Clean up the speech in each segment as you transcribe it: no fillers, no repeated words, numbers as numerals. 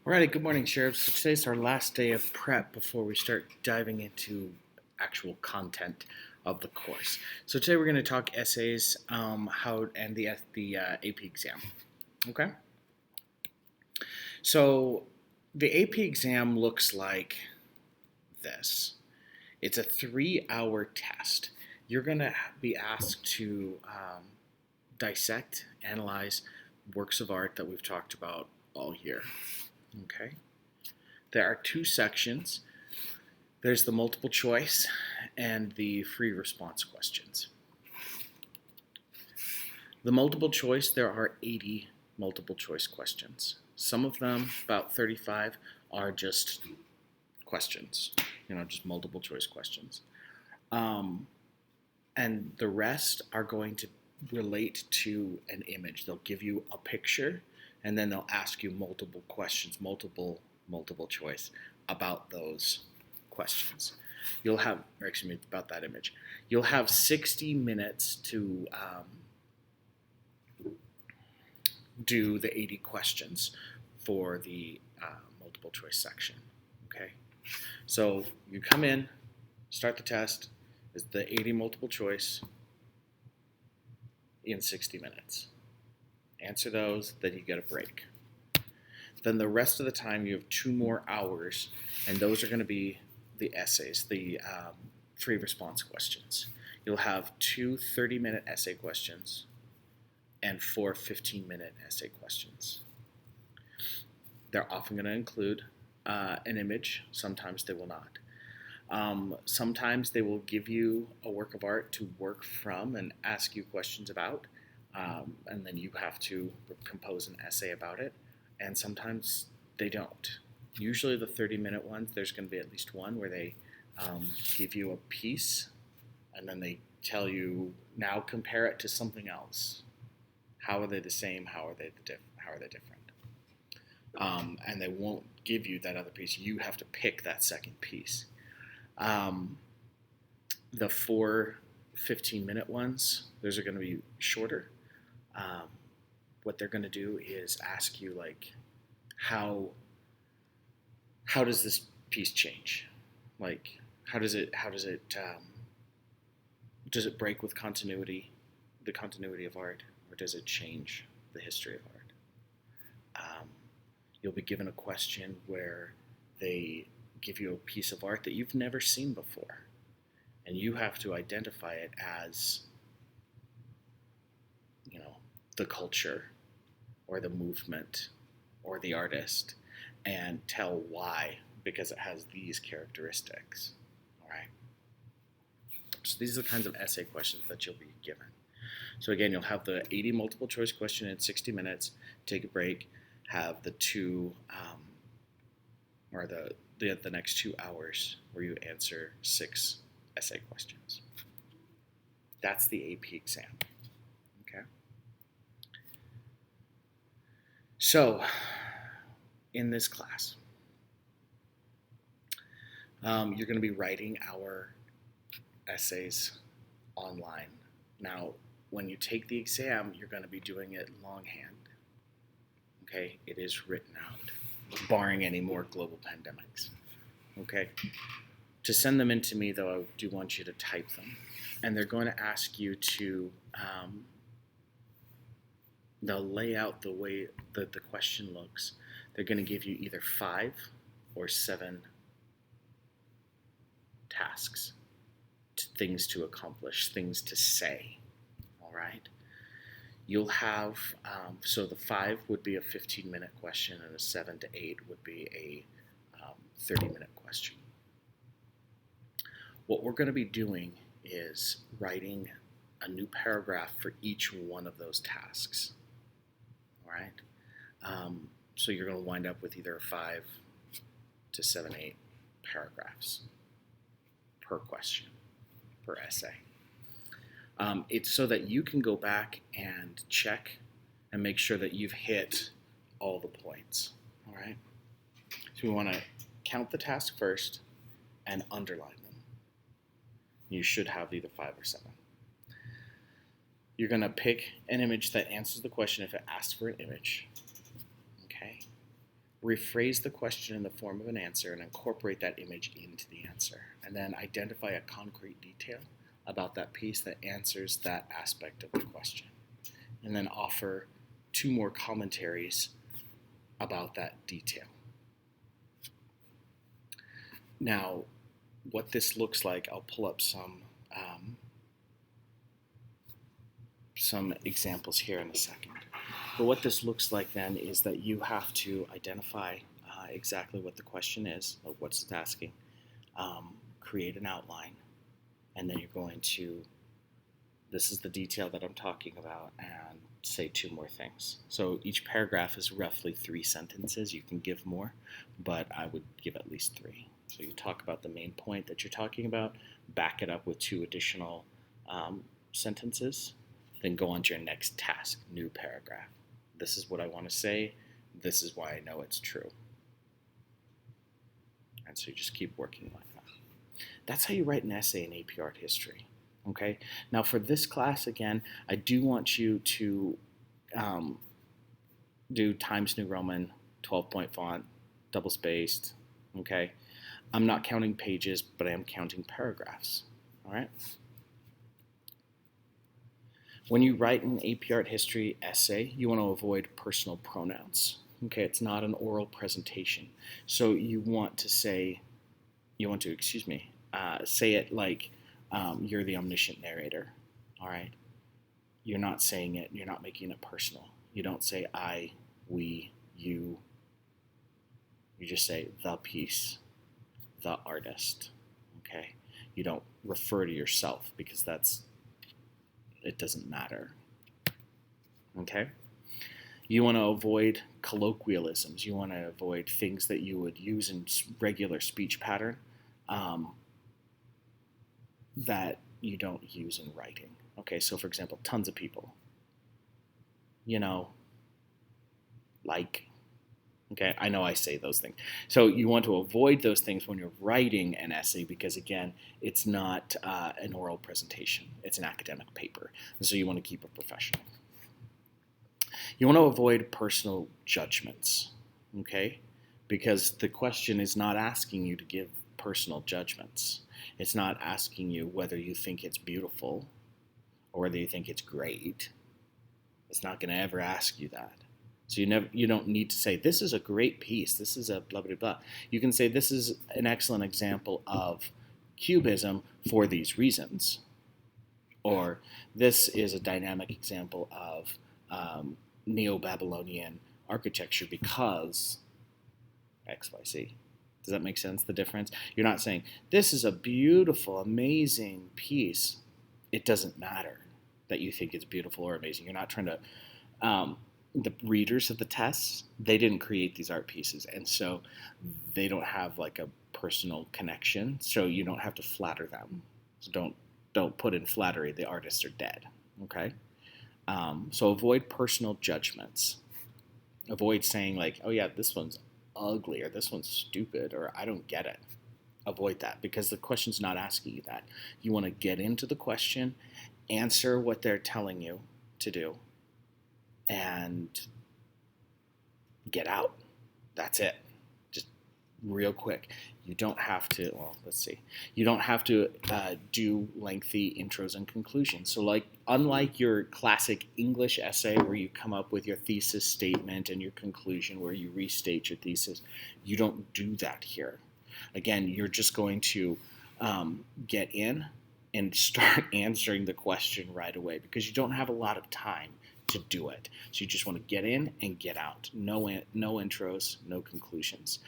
Alrighty, good morning, Sheriff. So today's our last day of prep before we start diving into actual content of the course. So today we're going to talk essays, and the AP exam. Okay. So the AP exam looks like this. It's a 3-hour test. You're going to be asked to dissect, analyze works of art that we've talked about all year. Okay. There are two sections. There's the multiple choice and the free response questions. The multiple choice, there are 80 multiple choice questions. Some of them, about 35, are just questions, just multiple choice questions. And the rest are going to relate to an image. They'll give you a picture and then they'll ask you multiple questions, multiple choice about those questions. About that image. You'll have 60 minutes to do the 80 questions for the multiple choice section. Okay, so you come in, start the test. It's the 80 multiple choice in 60 minutes. Answer those, then you get a break. Then the rest of the time you have 2 more hours, and those are going to be the essays, the free response questions. You'll have 2 30-minute essay questions and 4 15-minute essay questions. They're often going to include an image. Sometimes they will not. Sometimes they will give you a work of art to work from and ask you questions about, and then you have to compose an essay about it. And sometimes they don't. Usually the 30-minute ones, there's going to be at least one where they give you a piece, and then they tell you, now compare it to something else. How are they the same? How are they different? And they won't give you that other piece. You have to pick that second piece. The 4 15-minute ones, those are going to be shorter. What they're going to do is ask you, like, how does this piece change? Like, does it break with continuity, the continuity of art, or does it change the history of art? You'll be given a question where they give you a piece of art that you've never seen before, and you have to identify it as, the culture or the movement or the artist, and tell why, because it has these characteristics. All right. So these are the kinds of essay questions that you'll be given. So again, you'll have the 80 multiple choice question in 60 minutes, take a break, have the the next 2 hours where you answer 6 essay questions. That's the AP exam. Okay. So, in this class, you're going to be writing our essays online. Now, when you take the exam, you're going to be doing it longhand. Okay, it is written out, barring any more global pandemics. Okay, to send them in to me, though, I do want you to type them, and they're going to ask you to. They'll lay out the way that the question looks. They're going to give you either 5 or 7 tasks, things to accomplish, things to say. All right. You'll have, so the 5 would be a 15-minute question, and a 7 to 8 would be a 30-minute question. What we're going to be doing is writing a new paragraph for each one of those tasks. All right. So you're going to wind up with either 5 to 7, 8 paragraphs per question, per essay. It's so that you can go back and check and make sure that you've hit all the points. All right. So we want to count the task first and underline them. You should have either 5 or 7. You're going to pick an image that answers the question if it asks for an image. Okay. rephrase the question in the form of an answer and incorporate that image into the answer. And then identify a concrete detail about that piece that answers that aspect of the question. And then offer 2 more commentaries about that detail. Now, what this looks like, I'll pull up some examples here in a second. But what this looks like then is that you have to identify exactly what the question is, or what's it asking, create an outline, and then you're going to, this is the detail that I'm talking about, and say 2 more things. So each paragraph is roughly 3 sentences. You can give more, but I would give at least 3. So you talk about the main point that you're talking about, back it up with 2 additional sentences, then go on to your next task, new paragraph. This is what I want to say. This is why I know it's true. And so you just keep working like that. That's how you write an essay in AP Art History. Okay. Now for this class, again, I do want you to do Times New Roman, 12-point font, double-spaced. Okay. I'm not counting pages, but I am counting paragraphs. All right. When you write an AP Art History essay, you want to avoid personal pronouns. Okay, it's not an oral presentation. So you want to say, say it like you're the omniscient narrator. All right. You're not saying it, you're not making it personal. You don't say I, we, you. You just say the piece, the artist. Okay. You don't refer to yourself because it doesn't matter. Okay? You want to avoid colloquialisms. You want to avoid things that you would use in regular speech pattern that you don't use in writing. Okay, so for example, tons of people. Like. Okay, I know I say those things. So you want to avoid those things when you're writing an essay because, again, it's not an oral presentation. It's an academic paper. And so you want to keep it professional. You want to avoid personal judgments, okay? Because the question is not asking you to give personal judgments. It's not asking you whether you think it's beautiful or whether you think it's great. It's not going to ever ask you that. So you don't need to say, this is a great piece, this is a blah, blah, blah. You can say, this is an excellent example of Cubism for these reasons. Or this is a dynamic example of Neo-Babylonian architecture because X, Y, Z. Does that make sense, the difference? You're not saying, this is a beautiful, amazing piece. It doesn't matter that you think it's beautiful or amazing. You're not trying to... the readers of the tests, they didn't create these art pieces, and so they don't have like a personal connection, so you don't have to flatter them. So don't put in flattery. The artists are dead. Okay. So avoid personal judgments. Avoid saying like, oh yeah, this one's ugly, or this one's stupid, or I don't get it. Avoid that, because the question's not asking you that. You want to get into the question, answer what they're telling you to do, and get out. That's it. Just real quick. You don't have to, you don't have to do lengthy intros and conclusions. So unlike your classic English essay where you come up with your thesis statement and your conclusion where you restate your thesis, you don't do that here. Again, you're just going to get in and start answering the question right away because you don't have a lot of time to do it. So you just want to get in and get out. No intros, no conclusions.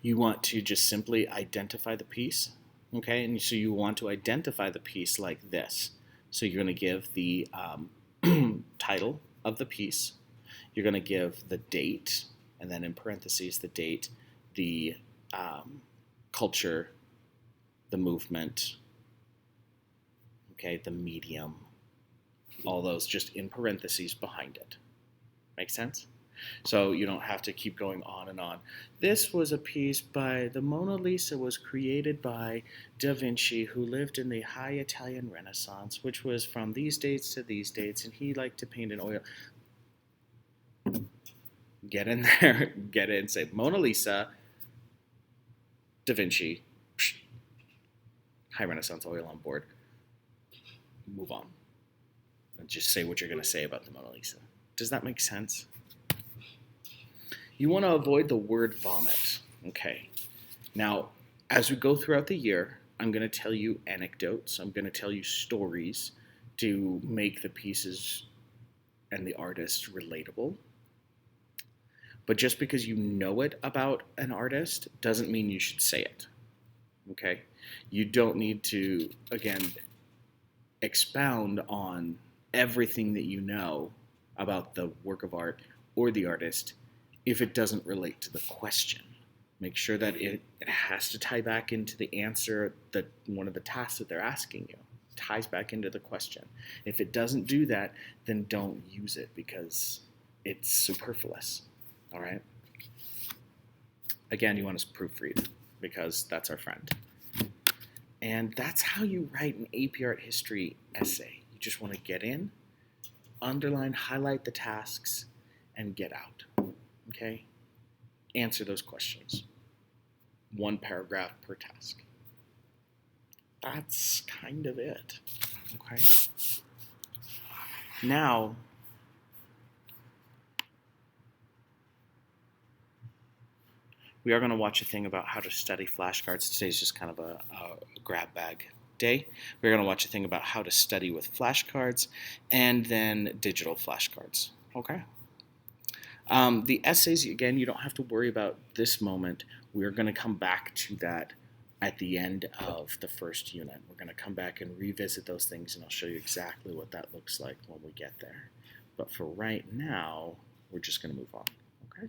You want to just simply identify the piece, okay? And so you want to identify the piece like this. So you're going to give the title of the piece. You're going to give the date, and then in parentheses the date, the culture, the movement, okay, the medium, all those just in parentheses behind it. Make sense? So you don't have to keep going on and on. This was a piece by, the Mona Lisa was created by Da Vinci, who lived in the high Italian Renaissance, which was from these dates to these dates, and he liked to paint in oil. Get in there, get in, say Mona Lisa, Da Vinci, high Renaissance oil on board, move on. And just say what you're going to say about the Mona Lisa. Does that make sense? You want to avoid the word vomit. Okay. Now, as we go throughout the year, I'm going to tell you anecdotes. I'm going to tell you stories to make the pieces and the artist relatable. But just because you know it about an artist doesn't mean you should say it. Okay? You don't need to, again, expound on everything that you know about the work of art or the artist if it doesn't relate to the question. Make sure that it has to tie back into the answer, that one of the tasks that they're asking you ties back into the question. If it doesn't do that, then don't use it because it's superfluous. All right? Again, you want to proofread because that's our friend. And that's how you write an AP Art History essay. You just want to get in, underline, highlight the tasks, and get out. Okay? Answer those questions. 1 paragraph per task. That's kind of it. Okay? Now, we are going to watch a thing about how to study flashcards. Today's just kind of a grab bag day. We're going to watch a thing about how to study with flashcards and then digital flashcards. Okay? The essays, again, you don't have to worry about this moment. We're going to come back to that at the end of the first unit. We're going to come back and revisit those things, and I'll show you exactly what that looks like when we get there. But for right now, we're just going to move on. Okay?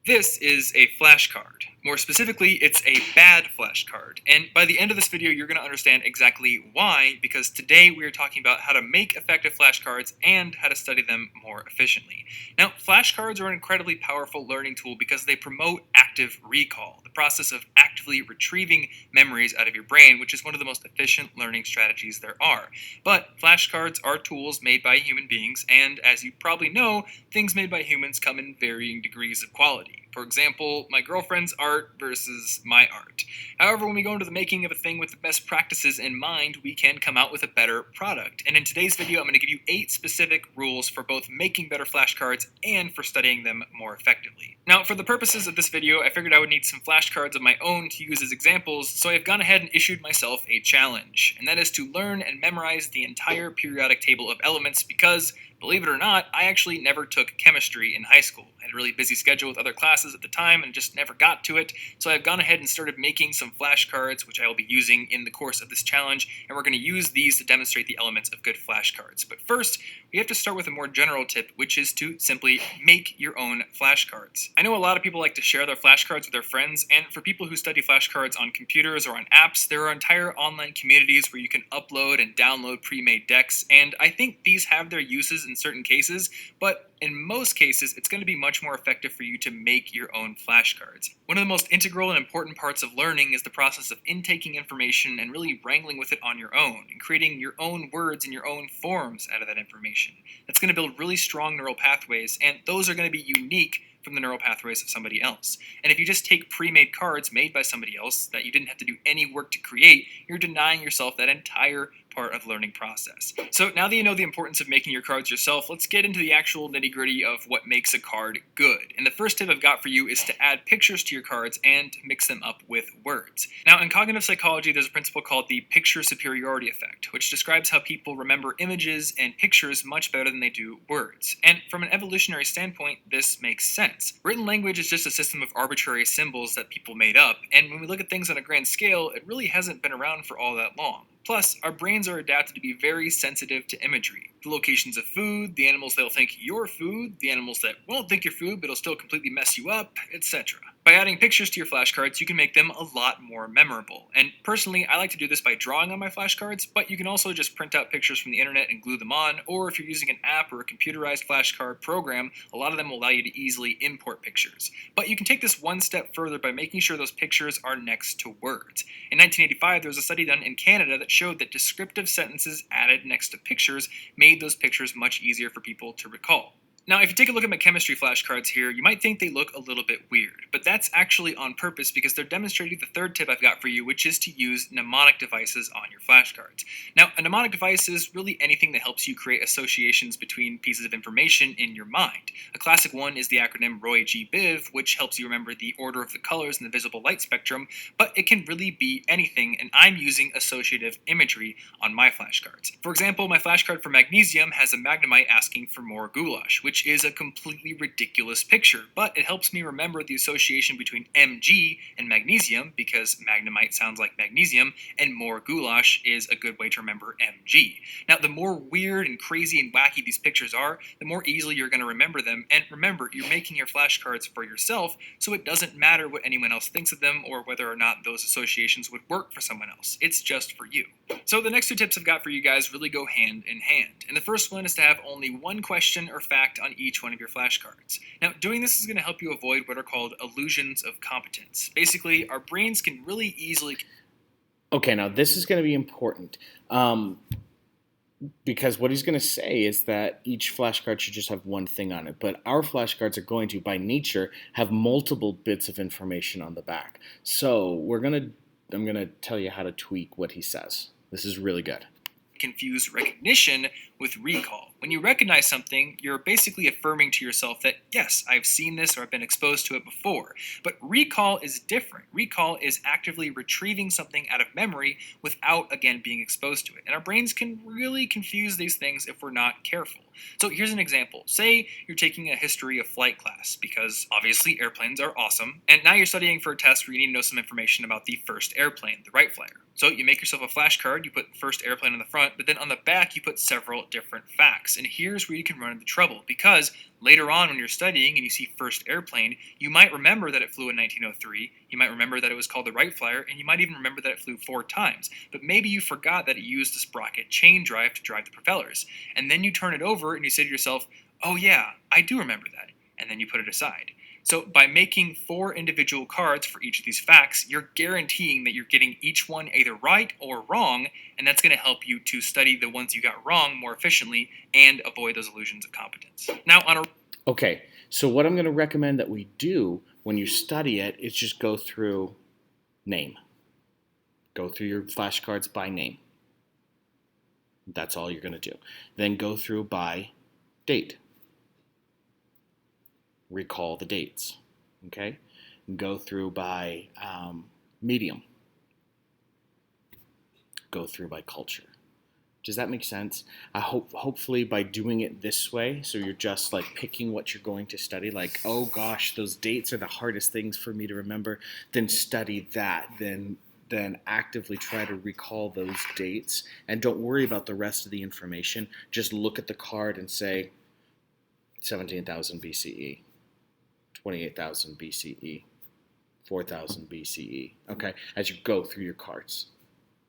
This is a flashcard. More specifically, it's a bad flashcard. And by the end of this video, you're going to understand exactly why, because today we are talking about how to make effective flashcards and how to study them more efficiently. Now, flashcards are an incredibly powerful learning tool because they promote active recall, the process of actively retrieving memories out of your brain, which is one of the most efficient learning strategies there are. But flashcards are tools made by human beings, and as you probably know, things made by humans come in varying degrees of quality. For example, my girlfriend's art versus my art. However, when we go into the making of a thing with the best practices in mind, we can come out with a better product. And in today's video, I'm going to give you 8 specific rules for both making better flashcards and for studying them more effectively. Now, for the purposes of this video, I figured I would need some flashcards of my own to use as examples, so I've gone ahead and issued myself a challenge, and that is to learn and memorize the entire periodic table of elements because, believe it or not, I actually never took chemistry in high school. I had a really busy schedule with other classes at the time and just never got to it, so I've gone ahead and started making some flashcards, which I will be using in the course of this challenge, and we're going to use these to demonstrate the elements of good flashcards. But first, we have to start with a more general tip, which is to simply make your own flashcards. I know a lot of people like to share their flashcards with their friends, and for people who study flashcards on computers or on apps, there are entire online communities where you can upload and download pre-made decks, and I think these have their uses in certain cases, but in most cases, it's going to be much more effective for you to make your own flashcards. One of the most integral and important parts of learning is the process of intaking information and really wrangling with it on your own, and creating your own words and your own forms out of that information. That's going to build really strong neural pathways, and those are going to be unique from the neural pathways of somebody else. And if you just take pre-made cards made by somebody else that you didn't have to do any work to create, you're denying yourself that entire part of the learning process. So now that you know the importance of making your cards yourself, let's get into the actual nitty-gritty of what makes a card good. And the first tip I've got for you is to add pictures to your cards and mix them up with words. Now, in cognitive psychology, there's a principle called the picture superiority effect, which describes how people remember images and pictures much better than they do words. And from an evolutionary standpoint, this makes sense. Written language is just a system of arbitrary symbols that people made up, and when we look at things on a grand scale, it really hasn't been around for all that long. Plus, our brains are adapted to be very sensitive to imagery. The locations of food, the animals that'll think you're food, the animals that won't think you're food but will still completely mess you up, etc. By adding pictures to your flashcards, you can make them a lot more memorable. And personally, I like to do this by drawing on my flashcards, but you can also just print out pictures from the internet and glue them on, or if you're using an app or a computerized flashcard program, a lot of them will allow you to easily import pictures. But you can take this one step further by making sure those pictures are next to words. In 1985, there was a study done in Canada that showed that descriptive sentences added next to pictures made those pictures much easier for people to recall. Now, if you take a look at my chemistry flashcards here, you might think they look a little bit weird, but that's actually on purpose because they're demonstrating the third tip I've got for you, which is to use mnemonic devices on your flashcards. Now, a mnemonic device is really anything that helps you create associations between pieces of information in your mind. A classic one is the acronym ROY-G-BIV, which helps you remember the order of the colors in the visible light spectrum, but it can really be anything, and I'm using associative imagery on my flashcards. For example, my flashcard for magnesium has a magnemite asking for more goulash, which is a completely ridiculous picture, but it helps me remember the association between Mg and magnesium because magnemite sounds like magnesium, and more goulash is a good way to remember Mg. Now, the more weird and crazy and wacky these pictures are, the more easily you're going to remember them, and remember, you're making your flashcards for yourself, so it doesn't matter what anyone else thinks of them or whether or not those associations would work for someone else. It's just for you. So the next two tips I've got for you guys really go hand in hand, and the first one is to have only one question or fact on each one of your flashcards. Now, doing this is going to help you avoid what are called illusions of competence. Basically, our brains can really easily... Okay, now this is going to be important because what he's going to say is that each flashcard should just have one thing on it, but our flashcards are going to, by nature, have multiple bits of information on the back. So I'm going to tell you how to tweak what he says. This is really good. Confuse recognition with recall. When you recognize something, you're basically affirming to yourself that, yes, I've seen this or I've been exposed to it before. But recall is different. Recall is actively retrieving something out of memory without, again, being exposed to it. And our brains can really confuse these things if we're not careful. So here's an example. Say you're taking a history of flight class because obviously airplanes are awesome, and now you're studying for a test where you need to know some information about the first airplane, the Wright Flyer. So you make yourself a flashcard, you put first airplane on the front, but then on the back you put several different facts. And here's where you can run into trouble, because later on when you're studying and you see first airplane, you might remember that it flew in 1903, you might remember that it was called the Wright Flyer, and you might even remember that it flew 4 times. But maybe you forgot that it used the sprocket chain drive to drive the propellers. And then you turn it over and you say to yourself, oh yeah, I do remember that. And then you put it aside. So by making 4 individual cards for each of these facts, you're guaranteeing that you're getting each one either right or wrong, and that's going to help you to study the ones you got wrong more efficiently and avoid those illusions of competence. Now, Okay, so what I'm going to recommend that we do when you study it is just go through name. Go through your flashcards by name. That's all you're going to do. Then go through by date. Recall the dates, okay? Go through by medium. Go through by culture. Does that make sense? I hopefully by doing it this way, so you're just like picking what you're going to study, like, oh gosh, those dates are the hardest things for me to remember, then study that, then actively try to recall those dates, and don't worry about the rest of the information. Just look at the card and say 17,000 BCE. 28,000 BCE, 4,000 BCE, okay, as you go through your cards.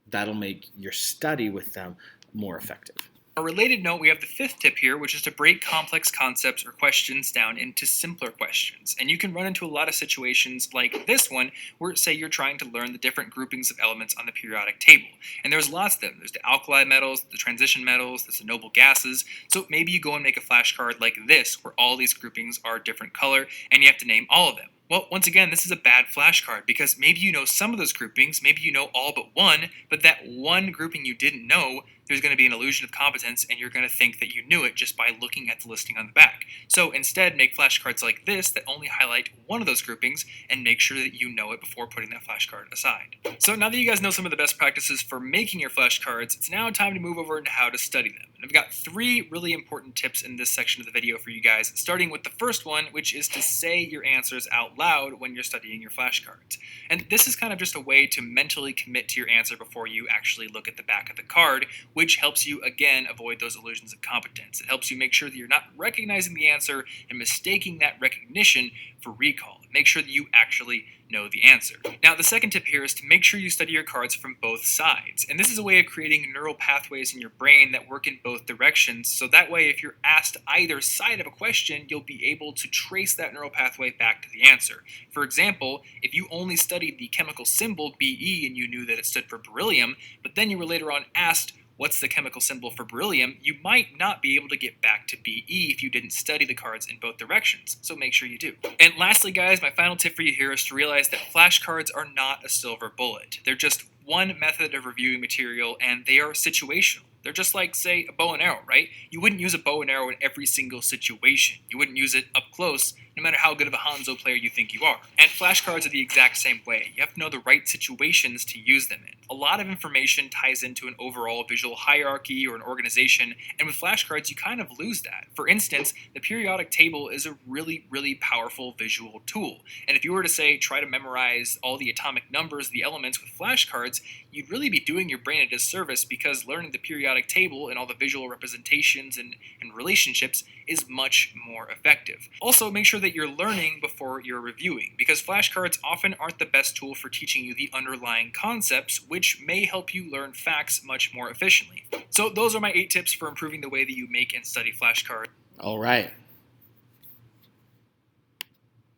That'll make your study with them more effective. A related note, we have the 5th tip here, which is to break complex concepts or questions down into simpler questions. And you can run into a lot of situations like this one, where say you're trying to learn the different groupings of elements on the periodic table. And there's lots of them. There's the alkali metals, the transition metals, there's the noble gases. So maybe you go and make a flashcard like this, where all these groupings are different color, and you have to name all of them. Well, once again, this is a bad flashcard because maybe you know some of those groupings, maybe you know all but one, but that one grouping you didn't know, there's going to be an illusion of competence and you're going to think that you knew it just by looking at the listing on the back. So instead, make flashcards like this that only highlight one of those groupings and make sure that you know it before putting that flashcard aside. So now that you guys know some of the best practices for making your flashcards, it's now time to move over into how to study them. And I've got 3 really important tips in this section of the video for you guys, starting with the first one, which is to say your answers out loud when you're studying your flashcards. And this is kind of just a way to mentally commit to your answer before you actually look at the back of the card, which helps you, again, avoid those illusions of competence. It helps you make sure that you're not recognizing the answer and mistaking that recognition for recall. Make sure that you actually know the answer. Now, the second tip here is to make sure you study your cards from both sides. And this is a way of creating neural pathways in your brain that work in both directions, so that way if you're asked either side of a question, you'll be able to trace that neural pathway back to the answer. For example, if you only studied the chemical symbol Be and you knew that it stood for beryllium, but then you were later on asked what's the chemical symbol for beryllium, you might not be able to get back to BE if you didn't study the cards in both directions, so make sure you do. And lastly, guys, my final tip for you here is to realize that flashcards are not a silver bullet. They're just one method of reviewing material, and they are situational. They're just like, say, a bow and arrow, right? You wouldn't use a bow and arrow in every single situation. You wouldn't use it up close, no matter how good of a Hanzo player you think you are. And flashcards are the exact same way. You have to know the right situations to use them in. A lot of information ties into an overall visual hierarchy or an organization, and with flashcards, you kind of lose that. For instance, the periodic table is a really, really powerful visual tool. And if you were to, say, try to memorize all the atomic numbers of the elements with flashcards, you'd really be doing your brain a disservice, because learning the periodic table and all the visual representations and relationships is much more effective. Also, make sure that you're learning before you're reviewing, because flashcards often aren't the best tool for teaching you the underlying concepts, which may help you learn facts much more efficiently. So those are my 8 tips for improving the way that you make and study flashcards. All right.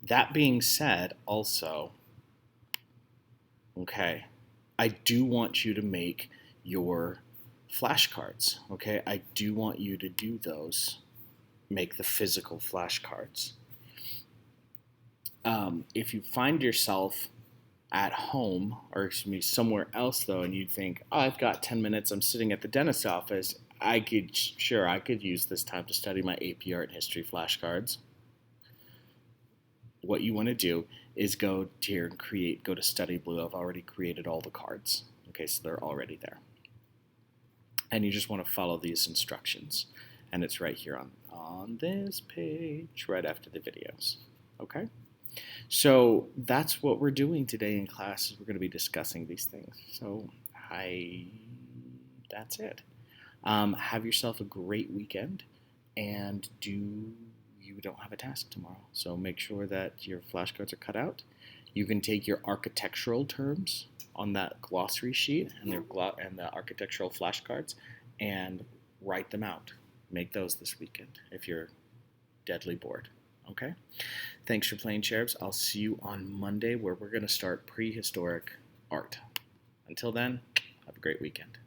That being said, also, okay, I do want you to make your flashcards, okay? I do want you to do those, make the physical flashcards. If you find yourself at home, or excuse me, somewhere else though, and you think, oh, I've got 10 minutes, I'm sitting at the dentist's office, I could use this time to study my AP Art and History flashcards. What you want to do is go here and go to Study Blue. I've already created all the cards. Okay, so they're already there. And you just want to follow these instructions. And it's right here on this page, right after the videos. Okay? So that's what we're doing today in class, is we're going to be discussing these things. So that's it. Have yourself a great weekend, and you don't have a task tomorrow. So make sure that your flashcards are cut out. You can take your architectural terms on that glossary sheet and the architectural flashcards and write them out. Make those this weekend if you're deadly bored. Okay? Thanks for playing, Cherubs. I'll see you on Monday, where we're going to start prehistoric art. Until then, have a great weekend.